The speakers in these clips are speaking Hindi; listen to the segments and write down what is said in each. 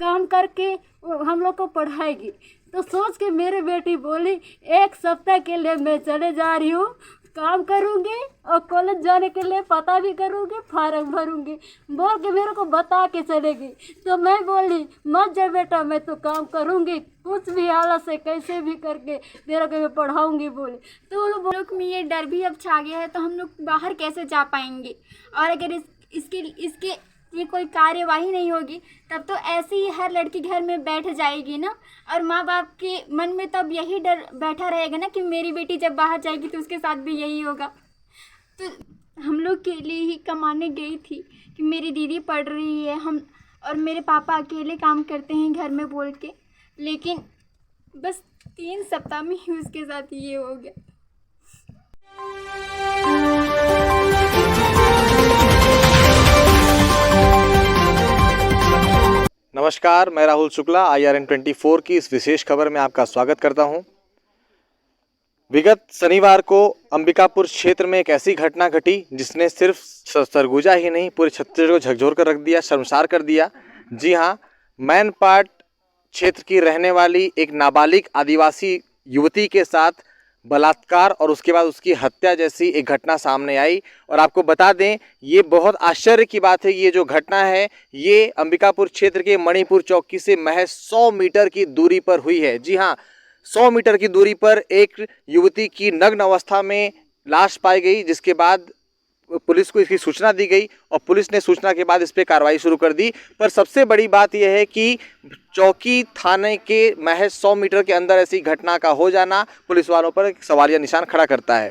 काम करके वो हम लोग को पढ़ाएगी। तो सोच के मेरी बेटी बोली 1 सप्ताह के लिए मैं चले जा रही हूँ, काम करूँगी और कॉलेज जाने के लिए पता भी करूँगी, फार्म भरूँगी, बोल के मेरे को बता के चलेगी। तो मैं बोली मत जा बेटा, मैं तो काम करूँगी, कुछ भी हालत से कैसे भी करके तेरा को मैं पढ़ाऊँगी बोली। तो वो लोग में ये डर भी अब छा गया है, तो हम लोग बाहर कैसे जा पाएंगे। और अगर इसके ये कोई कार्यवाही नहीं होगी तब तो ऐसे ही हर लड़की घर में बैठ जाएगी ना, और माँ बाप के मन में तब यही डर बैठा रहेगा ना कि मेरी बेटी जब बाहर जाएगी तो उसके साथ भी यही होगा। तो हम लोग के लिए ही कमाने गई थी कि मेरी दीदी पढ़ रही है, हम और मेरे पापा अकेले काम करते हैं घर में बोल के, लेकिन बस 3 सप्ताह में ही उसके साथ ये हो गया। नमस्कार, मैं राहुल शुक्ला IRN 24 की इस विशेष खबर में आपका स्वागत करता हूं। विगत शनिवार को अंबिकापुर क्षेत्र में एक ऐसी घटना घटी जिसने सिर्फ सरगुजा ही नहीं पूरे छत्तीसगढ़ को झकझोर कर रख दिया, शर्मसार कर दिया। जी हां, मैनपाट क्षेत्र की रहने वाली एक नाबालिग आदिवासी युवती के साथ बलात्कार और उसके बाद उसकी हत्या जैसी एक घटना सामने आई। और आपको बता दें, ये बहुत आश्चर्य की बात है कि ये जो घटना है ये अंबिकापुर क्षेत्र के मणिपुर चौकी से महज 100 मीटर की दूरी पर हुई है। जी हाँ, 100 मीटर की दूरी पर एक युवती की नग्न अवस्था में लाश पाई गई, जिसके बाद पुलिस को इसकी सूचना दी गई और पुलिस ने सूचना के बाद इस पर कार्रवाई शुरू कर दी। पर सबसे बड़ी बात यह है कि चौकी थाने के महज 100 मीटर के अंदर ऐसी घटना का हो जाना पुलिस वालों पर एक सवालिया निशान खड़ा करता है।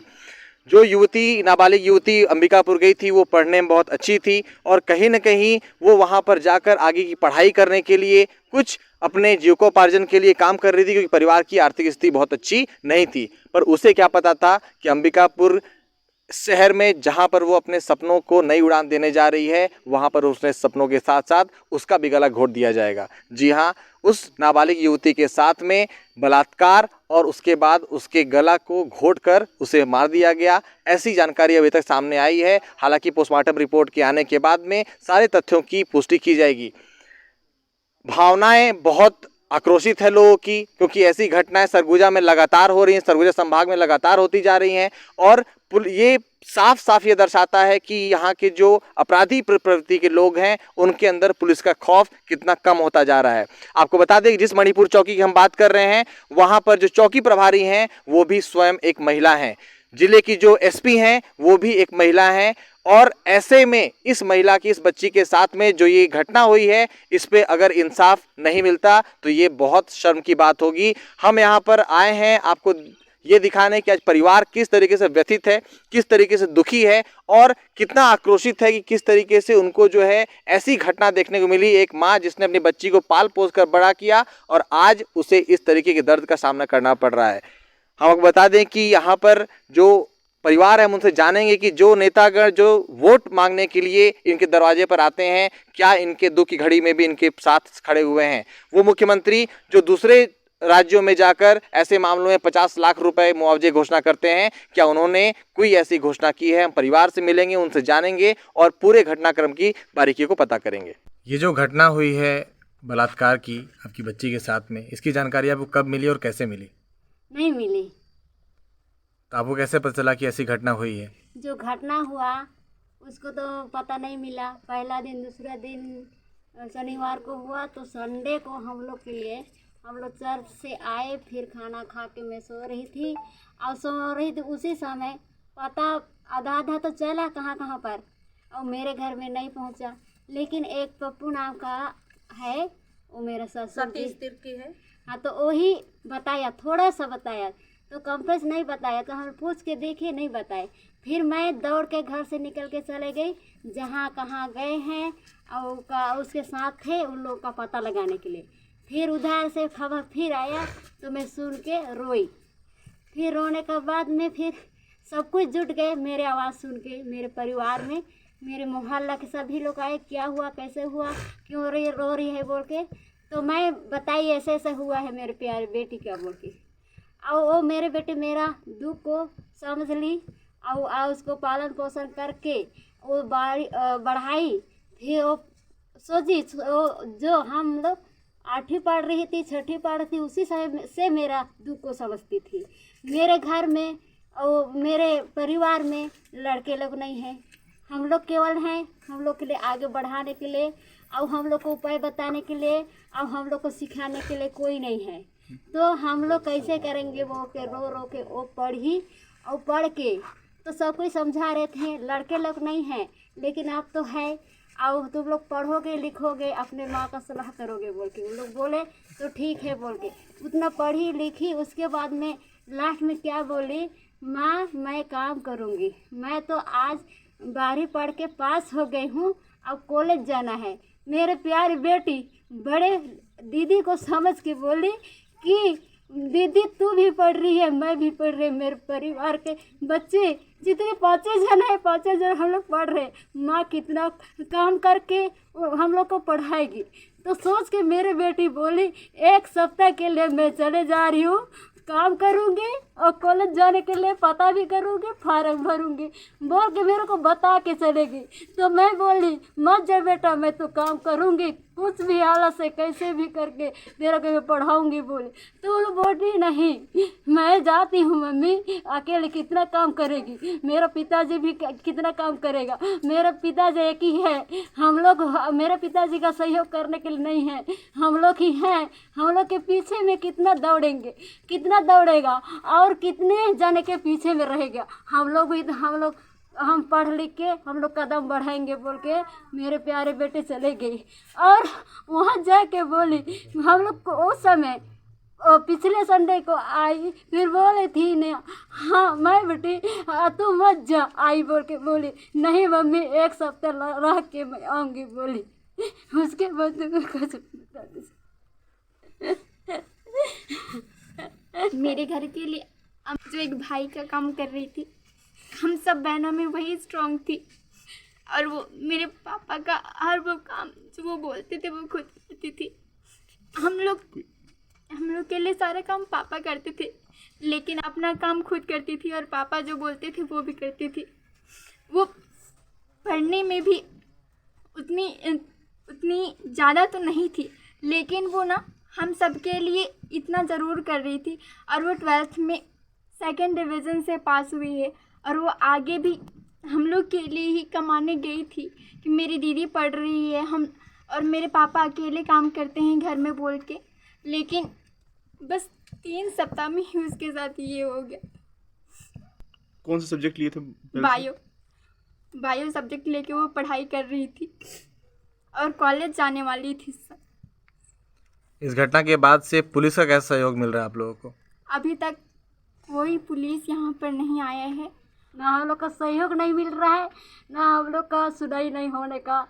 जो युवती, नाबालिग युवती अंबिकापुर गई थी, वो पढ़ने में बहुत अच्छी थी और कहीं न कहीं वो वहाँ पर जाकर आगे की पढ़ाई करने के लिए, कुछ अपने जीविकोपार्जन के लिए काम कर रही थी, क्योंकि परिवार की आर्थिक स्थिति बहुत अच्छी नहीं थी। पर उसे क्या पता था कि अंबिकापुर शहर में जहां पर वो अपने सपनों को नई उड़ान देने जा रही है, वहां पर उसने सपनों के साथ साथ उसका भी गला घोट दिया जाएगा। जी हां, उस नाबालिग युवती के साथ में बलात्कार और उसके बाद उसके गला को घोटकर उसे मार दिया गया, ऐसी जानकारी अभी तक सामने आई है। हालांकि पोस्टमार्टम रिपोर्ट के आने के बाद में सारे तथ्यों की पुष्टि की जाएगी। भावनाएं बहुत आक्रोशित है लोगों की, क्योंकि ऐसी घटनाएं सरगुजा में लगातार हो रही हैं, सरगुजा संभाग में लगातार होती जा रही हैं और ये साफ साफ ये दर्शाता है कि यहाँ के जो अपराधी प्रवृत्ति के लोग हैं उनके अंदर पुलिस का खौफ कितना कम होता जा रहा है। आपको बता दें कि जिस मणिपुर चौकी की हम बात कर रहे हैं, वहाँ पर जो चौकी प्रभारी हैं वो भी स्वयं एक महिला हैं। जिले की जो SP हैं वो भी एक महिला हैं। और ऐसे में इस महिला की, इस बच्ची के साथ में जो ये घटना हुई है, इस पे अगर इंसाफ नहीं मिलता तो ये बहुत शर्म की बात होगी। हम यहाँ पर आए हैं आपको ये दिखाने कि आज परिवार किस तरीके से व्यथित है, किस तरीके से दुखी है और कितना आक्रोशित है कि किस तरीके से उनको जो है ऐसी घटना देखने को मिली। एक माँ जिसने अपनी बच्ची को पाल पोस कर बड़ा किया और आज उसे इस तरीके के दर्द का सामना करना पड़ रहा है। हम आपको बता दें कि यहाँ पर जो परिवार है, हम उनसे जानेंगे कि जो नेतागण जो वोट मांगने के लिए इनके दरवाजे पर आते हैं, क्या इनके दुख की घड़ी में भी इनके साथ खड़े हुए हैं। वो मुख्यमंत्री जो दूसरे राज्यों में जाकर ऐसे मामलों में 50 लाख रुपए मुआवजे घोषणा करते हैं, क्या उन्होंने कोई ऐसी घोषणा की है। हम परिवार से मिलेंगे, उनसे जानेंगे और पूरे घटनाक्रम की बारीकी को पता करेंगे। ये जो घटना हुई है बलात्कार की आपकी बच्ची के साथ में, इसकी जानकारी आपको कब मिली और कैसे मिली? नहीं मिली। तो आपको कैसे पता चला कि ऐसी घटना हुई है? जो घटना हुआ उसको तो पता नहीं मिला। पहला दिन, दूसरा दिन शनिवार को हुआ, तो संडे को हम लोग चर्च से आए, फिर खाना खा के मैं सो रही थी उसी समय पता आधा तो चला कहाँ कहाँ पर, और मेरे घर में नहीं पहुँचा। लेकिन एक पप्पू नाम का है, वो मेरा ससुर की है। हाँ, तो वही बताया, थोड़ा सा बताया, तो कंप्लेक्स नहीं बताया, तो हम पूछ के देखे, नहीं बताए। फिर मैं दौड़ के घर से निकल के चले गई, जहाँ कहाँ गए हैं और उसके साथ थे उन लोग का पता लगाने के लिए। फिर उधर से खबर फिर आया तो मैं सुन के रोई। फिर रोने के बाद में फिर सब कुछ जुट गए मेरे आवाज़ सुन के। मेरे परिवार में मेरे मोहल्ला के सभी लोग आए, क्या हुआ, कैसे हुआ, क्यों रो रही है बोल के। तो मैं बताई ऐसे ऐसे हुआ है मेरे प्यारे बेटी का बोल के। और वो मेरे बेटे मेरा दुख को समझ ली और उसको पालन पोषण करके वो बढ़ाई। फिर वो सोची जो हम लोग 8वीं पढ़ रही थी, 6वीं पढ़ रही थी, उसी समय से मेरा दुख को समझती थी। मेरे घर में और मेरे परिवार में लड़के लोग नहीं हैं, हम लोग केवल हैं हम लोग के लिए आगे बढ़ाने के लिए और हम लोग को उपाय बताने के लिए और हम लोग को सिखाने के लिए कोई नहीं है। तो हम लोग कैसे करेंगे वो के रो रो के वो पढ़ी और पढ़ के तो सब कोई समझा रहे थे लड़के लोग नहीं हैं, लेकिन आप तो है और तुम लोग पढ़ोगे लिखोगे अपने माँ का सलाह करोगे बोल के। वो लोग बोले तो ठीक है बोल के उतना पढ़ी लिखी। उसके बाद में लास्ट में क्या बोली, माँ मैं काम करूँगी, मैं तो आज 12वीं पढ़ के पास हो गई हूँ, अब कॉलेज जाना है। मेरे प्यारी बेटी बड़े दीदी को समझ के बोली कि दीदी तू भी पढ़ रही है, मैं भी पढ़ रही, मेरे परिवार के बच्चे जितने 5 जन है 5 जन हम लोग पढ़ रहे, माँ कितना काम करके हम लोग को पढ़ाएगी। तो सोच के मेरे बेटी बोली 1 सप्ताह के लिए मैं चले जा रही हूँ, काम करूँगी और कॉलेज जाने के लिए पता भी करूँगी, फार्म भरूँगी बोल के मेरे को बता के चलेगी। तो मैं बोली मत जा बेटा, मैं तो काम करूँगी, कुछ भी हालत से कैसे भी करके तेरा को मैं पढ़ाऊँगी बोली। तो वो बोली नहीं मैं जाती हूँ मम्मी, अकेले कितना काम करेगी, मेरा पिताजी भी कितना काम करेगा, मेरा पिताजी एक ही है, हम लोग मेरे पिताजी का सहयोग करने के लिए नहीं है, हम लोग ही हैं, हम लोग के पीछे में कितना दौड़ेंगे, कितना दौड़ेगा और कितने जाने के पीछे में रहेगा, हम लोग भी हम पढ़ लिख के हम लोग कदम बढ़ाएंगे बोल के मेरे प्यारे बेटे चले गई। और वहाँ जाके बोली हम लोग को उस समय पिछले संडे को आई, फिर बोले थी ने हाँ मैं बेटी तू मत जा आई बोल के बोली नहीं मम्मी 1 सप्ताह रह के मैं आऊँगी बोली। उसके बाद मेरे घर के लिए अब जो एक भाई का काम कर रही थी, हम सब बहनों में वही स्ट्रांग थी और वो मेरे पापा का हर वो काम जो वो बोलते थे वो खुद करती थी। हम लोग के लिए सारा काम पापा करते थे, लेकिन अपना काम खुद करती थी और पापा जो बोलते थे वो भी करती थी। वो पढ़ने में भी उतनी ज़्यादा तो नहीं थी, लेकिन वो ना हम सबके लिए इतना ज़रूर कर रही थी। और वो 12th में 2nd डिवीज़न से पास हुई है और वो आगे भी हम लोग के लिए ही कमाने गई थी कि मेरी दीदी पढ़ रही है, हम और मेरे पापा अकेले काम करते हैं घर में बोल के। लेकिन बस 3 सप्ताह में ही उसके साथ ये हो गया। कौन सा सब्जेक्ट लिए थे? बायो सब्जेक्ट लेके वो पढ़ाई कर रही थी और कॉलेज जाने वाली थी। इस घटना के बाद से पुलिस का कैसा सहयोग मिल रहा है आप लोगों को? अभी तक कोई पुलिस यहाँ पर नहीं आया है, ना हम लोग का सहयोग नहीं मिल रहा है, ना हम लोग का सुनाई नहीं होने का,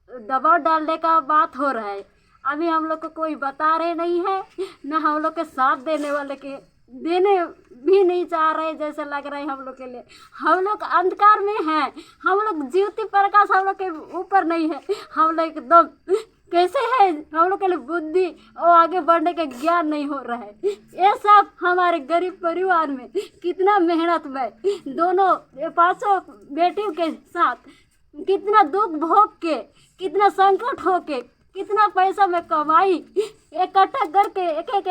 दबाव डालने का बात हो रहा है। अभी हम लोग को कोई बता रहे नहीं है, ना हम लोग के साथ देने वाले के देने भी नहीं चाह रहे, जैसे लग रहा है हम लोग के लिए हम लोग अंधकार में हैं, हम लोग ज्योति प्रकाश हम लोग के ऊपर नहीं है, हम लोग एकदम कैसे है, हम लोग के लिए बुद्धि और आगे बढ़ने का ज्ञान नहीं हो रहा है। ये सब हमारे गरीब परिवार में कितना मेहनत में दोनों 500 बेटियों के साथ कितना दुख भोग के, कितना संकट हो के, कितना पैसा मैं कमाई इकट्ठा करके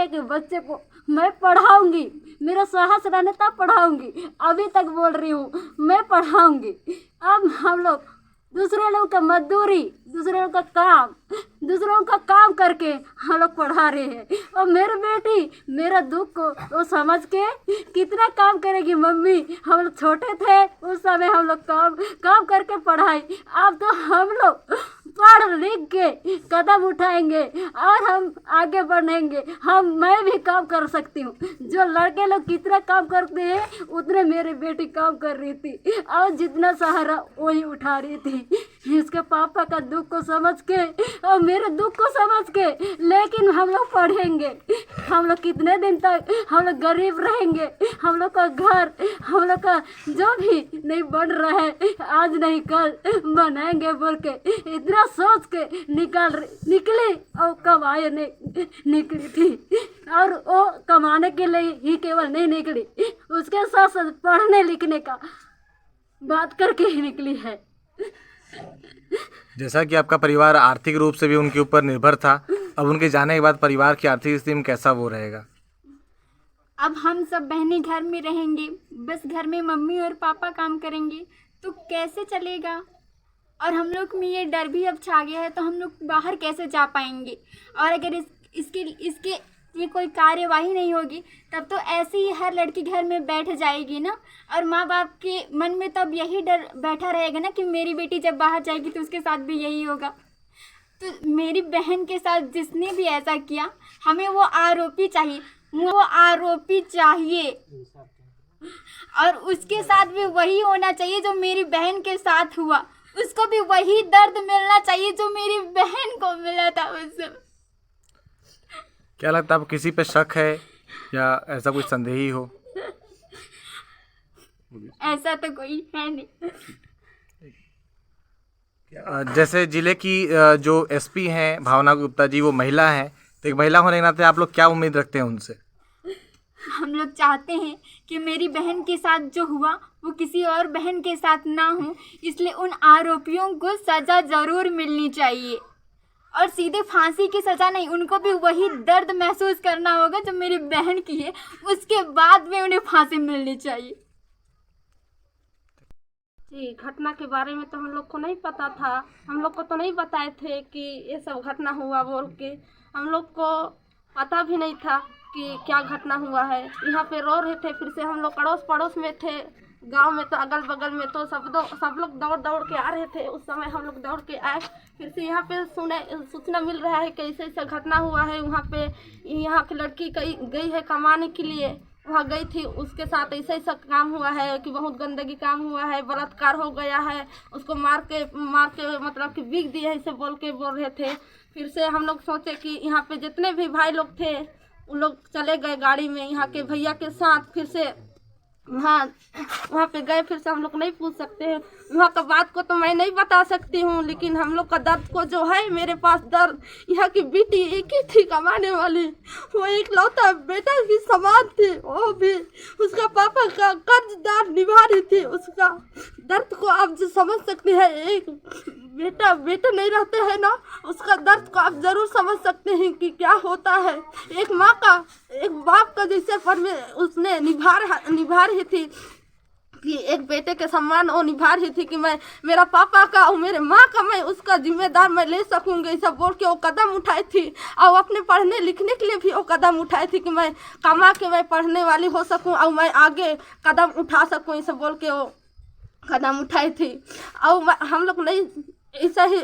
एक बच्चे को मैं पढ़ाऊंगी, मेरा साहस रहने तब पढ़ाऊंगी, अभी तक बोल रही हूँ मैं पढ़ाऊंगी। अब हम लोग दूसरे लोग का मजदूरी, दूसरे लोग का काम करके हम लोग पढ़ा रहे हैं। और मेरी बेटी मेरा दुख को वो समझ के कितना काम करेगी मम्मी, हम लोग छोटे थे उस समय हम लोग काम करके पढ़ाई, अब तो हम लोग पढ़ लिख के कदम उठाएंगे और हम आगे बढ़ेंगे। मैं भी काम कर सकती हूँ, जो लड़के लोग कितना काम करते हैं उतने मेरी बेटी काम कर रही थी और जितना सहारा वही उठा रही थी। इसके पापा का दुख को समझ के और मेरे दुख को समझ के, लेकिन हम लोग पढ़ेंगे, हम लोग कितने दिन तक हम लोग गरीब रहेंगे, हम लोग का घर हम लोग का जो भी नहीं बन रहा है आज नहीं कल बनाएंगे बोल के इतना सोच के निकली और कमाए नहीं निकली थी। और वो कमाने के लिए ही केवल नहीं निकली, उसके साथ साथ पढ़ने लिखने का बात करके ही निकली है। जैसा कि आपका परिवार आर्थिक रूप से भी उनके ऊपर निर्भर था, अब उनके जाने के बाद परिवार की आर्थिक स्थिति में कैसा वो रहेगा? अब हम सब बहनें घर में रहेंगे, बस घर में मम्मी और पापा काम करेंगे, तो कैसे चलेगा? और हम लोग में ये डर भी अब छा गया है, तो हम लोग बाहर कैसे जा पाएंगे? और अगर इसके ये कोई कार्यवाही नहीं होगी, तब तो ऐसे ही हर लड़की घर में बैठ जाएगी ना, और माँ बाप के मन में तब यही डर बैठा रहेगा ना कि मेरी बेटी जब बाहर जाएगी तो उसके साथ भी यही होगा। तो मेरी बहन के साथ जिसने भी ऐसा किया, हमें वो आरोपी चाहिए, और उसके साथ भी वही होना चाहिए जो मेरी बहन के साथ हुआ, उसको भी वही दर्द मिलना चाहिए जो मेरी बहन को मिला था उस समय। क्या लगता है आपको किसी पे शक है या ऐसा कुछ संदेह ही हो? ऐसा तो कोई है नहीं। जैसे जिले की जो एसपी हैं भावना गुप्ता जी, वो महिला हैं, तो एक महिला होने के नाते आप लोग क्या उम्मीद रखते हैं उनसे? हम लोग चाहते हैं कि मेरी बहन के साथ जो हुआ वो किसी और बहन के साथ ना हो, इसलिए उन आरोपियों को सज़ा ज़रूर मिलनी चाहिए, और सीधे फांसी की सज़ा नहीं, उनको भी वही दर्द महसूस करना होगा जो मेरी बहन की है, उसके बाद में उन्हें फांसी मिलनी चाहिए। जी, घटना के बारे में तो हम लोग को नहीं पता था, हम लोग को तो नहीं बताए थे कि ये सब घटना हुआ बोल के, हम लोग को पता भी नहीं था कि क्या घटना हुआ है। यहाँ पे रो रहे थे, फिर से हम लोग अड़ोस पड़ोस में थे, गांव में तो अगल बगल में तो सब लोग दौड़ दौड़ के आ रहे थे। उस समय हम लोग दौड़ के आए, फिर से यहाँ पे सूचना मिल रहा है कि ऐसे ऐसा घटना हुआ है। वहाँ पे यहाँ की लड़की गई है कमाने के लिए, वहाँ गई थी, उसके साथ ऐसा ऐसा काम हुआ है कि बहुत गंदगी काम हुआ है, बलात्कार हो गया है, उसको मार के मतलब कि बिक दिया है, ऐसे बोल रहे थे। फिर से हम लोग सोचे कि यहाँ पे जितने भी भाई लोग थे उन लोग चले गए गाड़ी में यहाँ के भैया के साथ, फिर से वहाँ पे गए। फिर से हम लोग नहीं पूछ सकते हैं, वहाँ का बात को तो मैं नहीं बता सकती हूँ, लेकिन हम लोग का दर्द को जो है, मेरे पास दर्द, यहाँ की बेटी एक ही थी कमाने वाली, वो एक लौता बेटा की समान थी, वो भी उसका पापा का कर्जदार निभा रही थी। उसका दर्द को आप जो समझ सकते हैं, एक बेटा नहीं रहते हैं ना, उसका दर्द को आप जरूर समझ सकते हैं कि क्या होता है। एक माँ का, एक बाप का जैसे पर में उसने निभा रही थी कि एक बेटे के सम्मान वो निभा रही थी कि मैं मेरा पापा का और मेरे माँ का मैं उसका जिम्मेदार मैं ले सकूँगी, सब बोल के वो कदम उठाई थी। और अपने पढ़ने लिखने के लिए भी वो कदम उठाई थी कि मैं कमा के मैं पढ़ने वाली हो सकूँ और मैं आगे कदम उठा सकूँ, ये सब बोल के वो कदम उठाई थी। और हम लोग नहीं ऐसा ही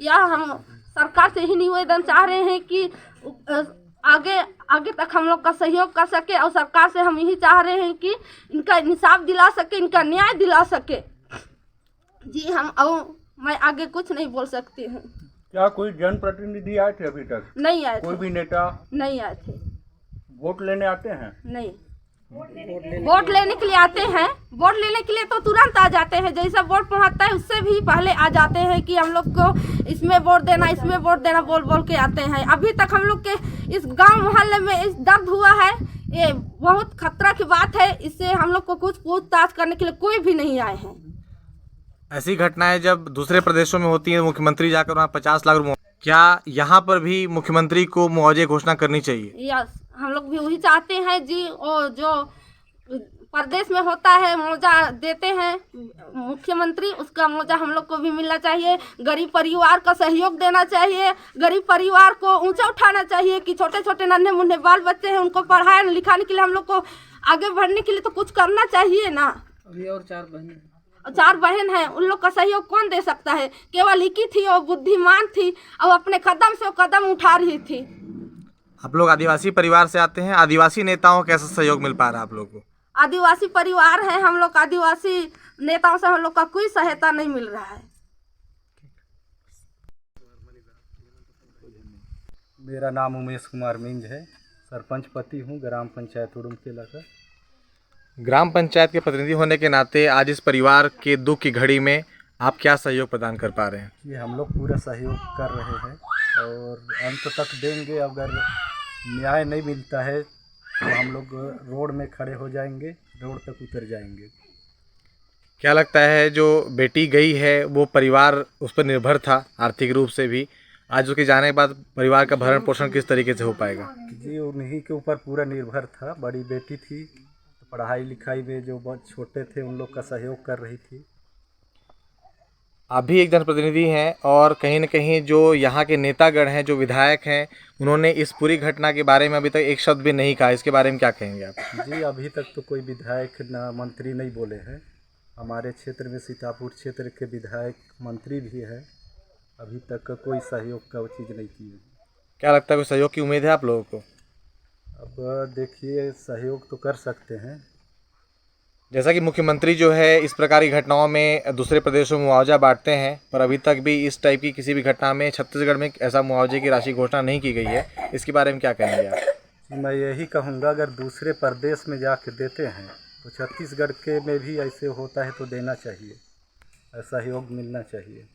या हम सरकार से ही निवेदन चाह रहे हैं कि आगे तक हम लोग का सहयोग कर सके, और सरकार से हम यही चाह रहे हैं कि इनका इंसाफ दिला सके, इनका न्याय दिला सके। जी हम मैं आगे कुछ नहीं बोल सकती हूँ। क्या कोई जनप्रतिनिधि आए थे अभी तक? नहीं आए थे। कोई भी नेता नहीं आए थे। वोट लेने आते हैं? नहीं, वोट लेने के लिए आते हैं, वोट लेने के लिए तो तुरंत आ जाते हैं, जैसा वोट पहुंचता है उससे भी पहले आ जाते हैं कि हम लोग को इसमें वोट देना, इसमें वोट देना बोल के आते हैं। अभी तक हम लोग के इस गांव मोहल्ले में इस दर्द हुआ है, ये बहुत खतरा की बात है, इससे हम लोग को कुछ पूछताछ करने के लिए कोई भी नहीं आए हैं। ऐसी घटनाएं जब दूसरे प्रदेशों में होती हैं, मुख्यमंत्री जाकर वहाँ 50 लाख रुपये, क्या यहाँ पर भी मुख्यमंत्री को मुआवजे घोषणा करनी चाहिए? यस, हम लोग भी वही चाहते हैं जी। और जो प्रदेश में होता है मुआवजा देते हैं मुख्यमंत्री, उसका मुआवजा हम लोग को भी मिलना चाहिए। गरीब परिवार का सहयोग देना चाहिए, गरीब परिवार को ऊंचा उठाना चाहिए कि छोटे छोटे नन्हे मुन्ने बाल बच्चे हैं, उनको पढ़ाने लिखाने के लिए, हम लोग को आगे बढ़ने के लिए तो कुछ करना चाहिए ना। अभी और 4 बहन हैं, उन लोग का सहयोग कौन दे सकता है? केवल एक ही थी, वो बुद्धिमान थी और अपने कदम से वो कदम उठा रही थी। आप लोग आदिवासी परिवार से आते हैं, आदिवासी नेताओं का कैसा सहयोग मिल पा रहा है आप लोग को? आदिवासी परिवार है हम लोग, आदिवासी नेताओं से हम लोग का कोई सहायता नहीं मिल रहा है। मेरा नाम उमेश कुमार मिंज है, सरपंच पति हूँ, ग्राम पंचायत उड़मकेला का। ग्राम पंचायत के प्रतिनिधि होने के नाते आज इस परिवार के दुख की घड़ी में आप क्या सहयोग प्रदान कर पा रहे हैं? ये हम लोग पूरा सहयोग कर रहे हैं और अंत तक देंगे। अगर न्याय नहीं मिलता है तो हम लोग रोड में खड़े हो जाएंगे, रोड तक उतर जाएंगे। क्या लगता है जो बेटी गई है वो परिवार उस पर निर्भर था आर्थिक रूप से भी, आज उसके जाने के बाद परिवार का भरण पोषण किस तरीके से हो पाएगा? जी उन्हीं के ऊपर पूरा निर्भर था। बड़ी बेटी थी, तो पढ़ाई लिखाई में जो बहुत छोटे थे उन लोग का सहयोग कर रही थी। आप भी एक जनप्रतिनिधि हैं और कहीं न कहीं जो यहाँ के नेतागण हैं, जो विधायक हैं, उन्होंने इस पूरी घटना के बारे में अभी तक एक शब्द भी नहीं कहा। इसके बारे में क्या कहेंगे आप? जी अभी तक तो कोई विधायक ना मंत्री नहीं बोले हैं। हमारे क्षेत्र में सीतापुर क्षेत्र के विधायक मंत्री भी है, अभी तक कोई सहयोग का वो चीज़ नहीं की है। क्या लगता है, कोई सहयोग की उम्मीद है आप लोगों को? अब देखिए सहयोग तो कर सकते हैं। जैसा कि मुख्यमंत्री जो है इस प्रकार की घटनाओं में दूसरे प्रदेशों में मुआवजा बांटते हैं, पर अभी तक भी इस टाइप की किसी भी घटना में छत्तीसगढ़ में ऐसा मुआवजे की राशि घोषणा नहीं की गई है। इसके बारे में क्या कहेंगे आप? मैं यही कहूँगा अगर दूसरे प्रदेश में जाके देते हैं तो छत्तीसगढ़ के में भी ऐसे होता है तो देना चाहिए, सहयोग मिलना चाहिए।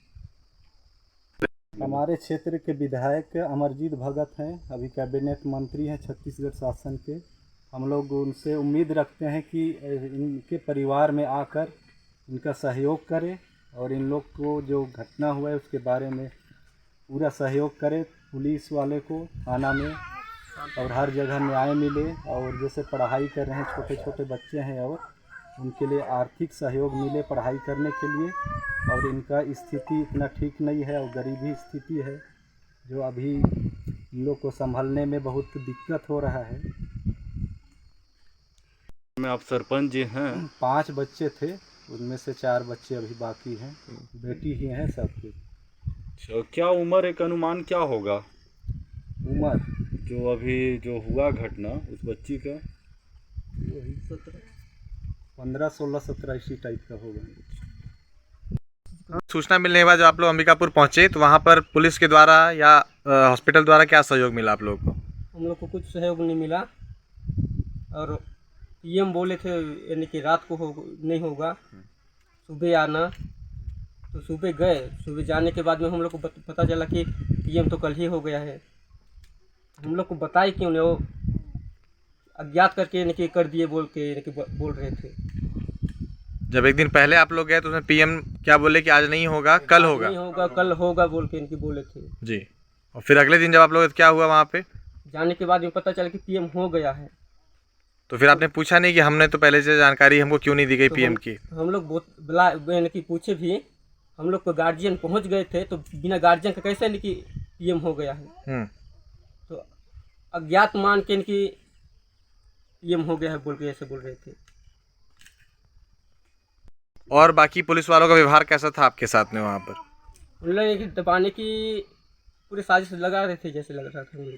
हमारे क्षेत्र के विधायक अमरजीत भगत हैं, अभी कैबिनेट मंत्री हैं छत्तीसगढ़ शासन के। हम लोग उनसे उम्मीद रखते हैं कि इनके परिवार में आकर इनका सहयोग करें और इन लोग को जो घटना हुआ है उसके बारे में पूरा सहयोग करें। पुलिस वाले को थाना में और हर जगह न्याय मिले, और जैसे पढ़ाई कर रहे हैं छोटे छोटे बच्चे हैं और उनके लिए आर्थिक सहयोग मिले पढ़ाई करने के लिए। और इनका स्थिति इतना ठीक नहीं है और गरीबी स्थिति है जो अभी इन लोग को संभालने में बहुत दिक्कत हो रहा है। में आप सरपंच जी हैं। 5 बच्चे थे, उनमें से 4 बच्चे अभी बाकी हैं, बेटी ही हैं सबके। अच्छा, क्या उम्र एक अनुमान क्या होगा? उम्र जो अभी जो हुआ घटना उस बच्ची का? वही 15, 16, 17 इसी टाइप का होगा। सूचना मिलने के बाद जब आप लोग अंबिकापुर पहुंचे तो वहां पर पुलिस के द्वारा या हॉस्पिटल द्वारा क्या सहयोग मिला आप लोगों को? हम लोग को कुछ सहयोग नहीं मिला और पीएम बोले थे यानी कि रात को नहीं होगा, सुबह आना। तो सुबह गए, सुबह जाने के बाद में हम लोग को पता चला कि पीएम तो कल ही हो गया है। हम लोग को बताए क्यों नहीं, वो अज्ञात करके यानी कि कर दिए बोल के यानी कि बोल रहे थे। जब एक दिन पहले आप लोग गए तो उसमें पीएम क्या बोले कि आज नहीं होगा, कल होगा? नहीं होगा, कल होगा बोल के इनकी बोले थे जी। और फिर अगले दिन जब आप लोग क्या हुआ वहाँ पे? जाने के बाद में पता चला कि पीएम हो गया है। तो फिर आपने पूछा नहीं कि हमने तो पहले से जानकारी हमको क्यों नहीं दी गई तो पीएम की? हम लोग बुला यानी कि पूछे भी, हम लोग को गार्जियन पहुंच गए थे तो बिना गार्जियन का कैसे नहीं कि पीएम हो गया है। तो अज्ञात मान के इनकी पीएम हो गया है बोल के ऐसे बोल रहे थे। और बाकी पुलिस वालों का व्यवहार कैसा था आपके साथ में वहाँ पर? उन लोग दबाने की पूरी साजिश लगा रहे थे जैसे लग रहा था हम लोग।